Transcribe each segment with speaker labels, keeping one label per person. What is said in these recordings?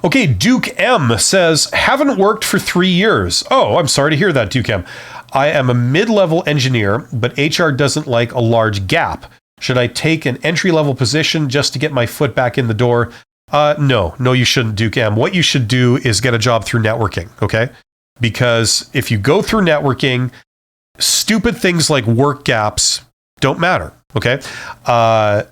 Speaker 1: Okay, Duke M says, haven't worked for 3 years. Oh, I'm sorry to hear that, Duke M. I am a mid-level engineer, but HR doesn't like a large gap. Should I take an entry-level position just to get my foot back in the door? No, you shouldn't, Duke M. What you should do is get a job through networking, okay? Because if you go through networking, stupid things like work gaps don't matter, okay?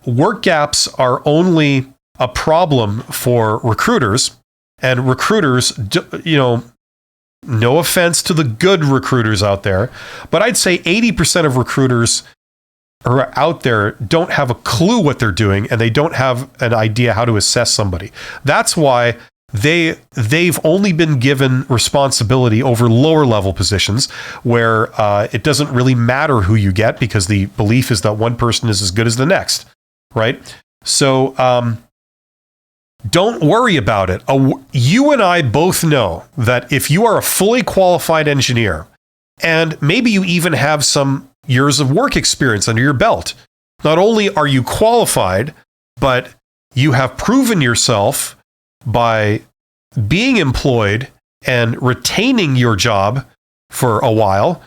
Speaker 1: Work gaps are only a problem for recruiters, and recruiters, no offense to the good recruiters out there, but I'd say 80% of recruiters who are out there don't have a clue what they're doing, and they don't have an idea how to assess somebody. That's why they've only been given responsibility over lower level positions where it doesn't really matter who you get, because the belief is that one person is as good as the next, right? So don't worry about it. You and I both know that if you are a fully qualified engineer, and maybe you even have some years of work experience under your belt, not only are you qualified, but you have proven yourself by being employed and retaining your job for a while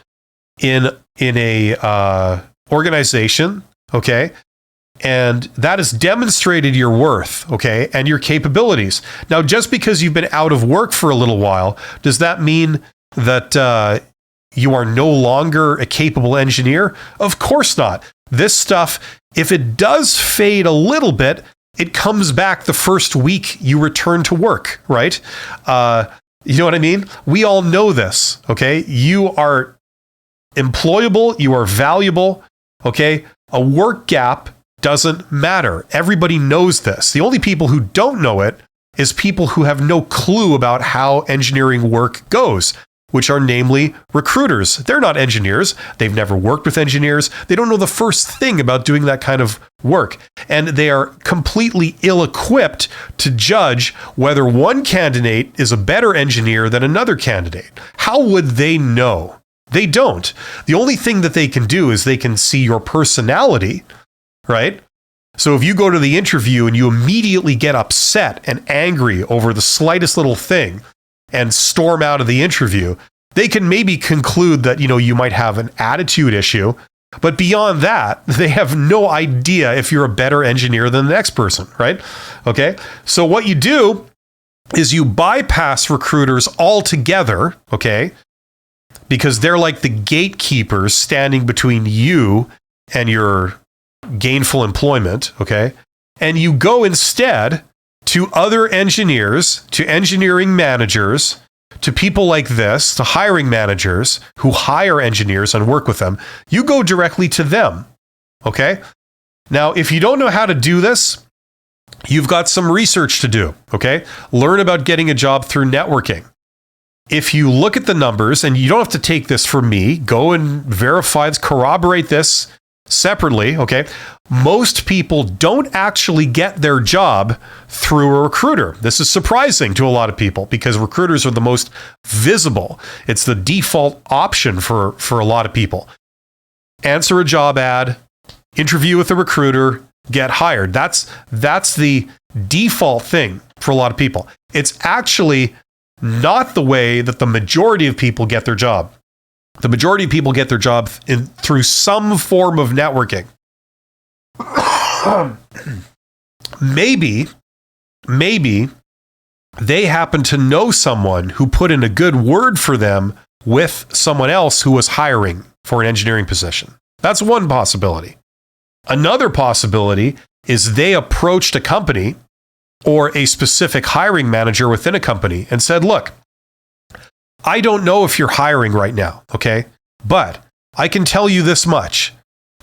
Speaker 1: in a organization, okay? And that has demonstrated your worth, okay, and your capabilities. Now, just because you've been out of work for a little while, does that mean that you are no longer a capable engineer? Of course not. This stuff, if it does fade a little bit, it comes back the first week you return to work, right? You know what I mean? We all know this, okay? You are employable, you are valuable, okay? A work gap doesn't matter. Everybody knows this. The only people who don't know it is people who have no clue about how engineering work goes, which are namely recruiters. They're not engineers. They've never worked with engineers. They don't know the first thing about doing that kind of work. And they are completely ill-equipped to judge whether one candidate is a better engineer than another candidate. How would they know? They don't. The only thing that they can do is they can see your personality, right? So if you go to the interview and you immediately get upset and angry over the slightest little thing and storm out of the interview, they can maybe conclude that, you might have an attitude issue. But beyond that, they have no idea if you're a better engineer than the next person, right? Okay. So what you do is you bypass recruiters altogether, okay? Because they're like the gatekeepers standing between you and your gainful employment, okay? And you go instead to other engineers, to engineering managers, to people like this, to hiring managers who hire engineers and work with them. You go directly to them, okay? Now, if you don't know how to do this, you've got some research to do, okay? Learn about getting a job through networking. If you look at the numbers, and you don't have to take this from me, go and verify, corroborate this separately, okay? Most people don't actually get their job through a recruiter. This is surprising to a lot of people because recruiters are the most visible. It's the default option for a lot of people. Answer a job ad, interview with a recruiter, get hired. That's the default thing for a lot of people. It's actually not the way that the majority of people get their job. The majority of people get their job through some form of networking. Maybe they happen to know someone who put in a good word for them with someone else who was hiring for an engineering position. That's one possibility. Another possibility is they approached a company or a specific hiring manager within a company and said, look, I don't know if you're hiring right now, okay? But I can tell you this much.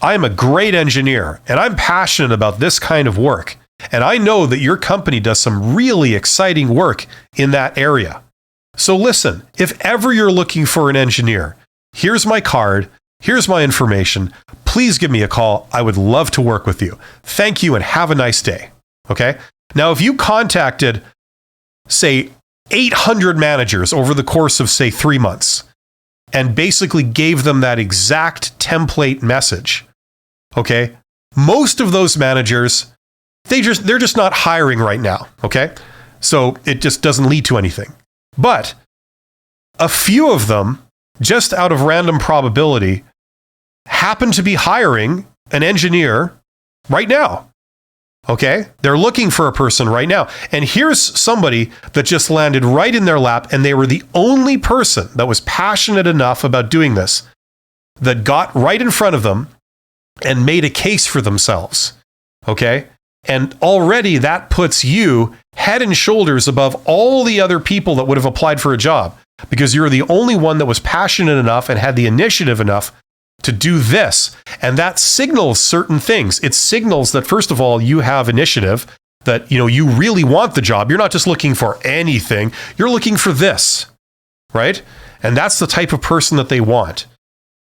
Speaker 1: I'm a great engineer, and I'm passionate about this kind of work. And I know that your company does some really exciting work in that area. So listen, if ever you're looking for an engineer, here's my card, here's my information. Please give me a call. I would love to work with you. Thank you and have a nice day, okay? Now, if you contacted, say, 800 managers over the course of, say, 3 months, and basically gave them that exact template message, okay? Most of those managers, they're just not hiring right now, okay? So it just doesn't lead to anything. But a few of them, just out of random probability, happen to be hiring an engineer right now. Okay? They're looking for a person right now. And here's somebody that just landed right in their lap, and they were the only person that was passionate enough about doing this that got right in front of them and made a case for themselves. Okay? And already that puts you head and shoulders above all the other people that would have applied for a job, because you're the only one that was passionate enough and had the initiative enough to do this. And that signals certain things. It signals that, first of all, you have initiative, that, you really want the job. You're not just looking for anything. You're looking for this, right? And that's the type of person that they want.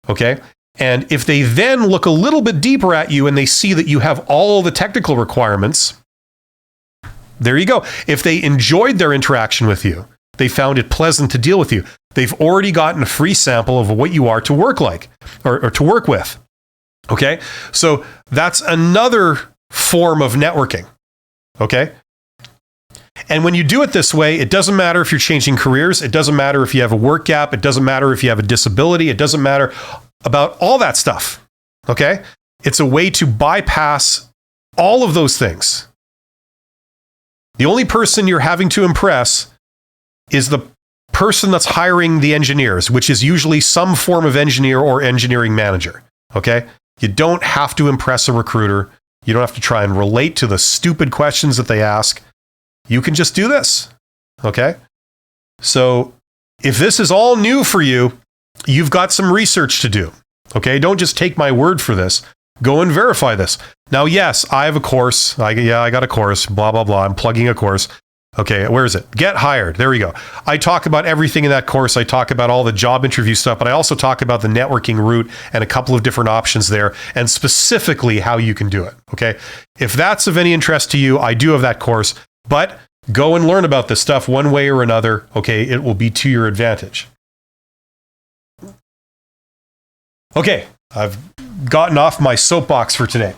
Speaker 1: Okay? And if they then look a little bit deeper at you and they see that you have all the technical requirements, there you go. If they enjoyed their interaction with you, they found it pleasant to deal with you, they've already gotten a free sample of what you are to work like, or to work with. Okay? So that's another form of networking. Okay? And when you do it this way, it doesn't matter if you're changing careers. It doesn't matter if you have a work gap. It doesn't matter if you have a disability. It doesn't matter about all that stuff. Okay? It's a way to bypass all of those things. The only person you're having to impress is the person that's hiring the engineers, which is usually some form of engineer or engineering manager. Okay? You don't have to impress a recruiter. You don't have to try and relate to the stupid questions that they ask. You can just do this. Okay? So if this is all new for you, you've got some research to do. Okay? Don't just take my word for this. Go and verify this. Now, yes, I have a course. I got a course, blah, blah, blah. I'm plugging a course. Okay, where is it? Get Hired. There we go. I talk about everything in that course. I talk about all the job interview stuff, but I also talk about the networking route and a couple of different options there, and specifically how you can do it. Okay, if that's of any interest to you, I do have that course, but go and learn about this stuff one way or another. Okay, it will be to your advantage. Okay, I've gotten off my soapbox for today.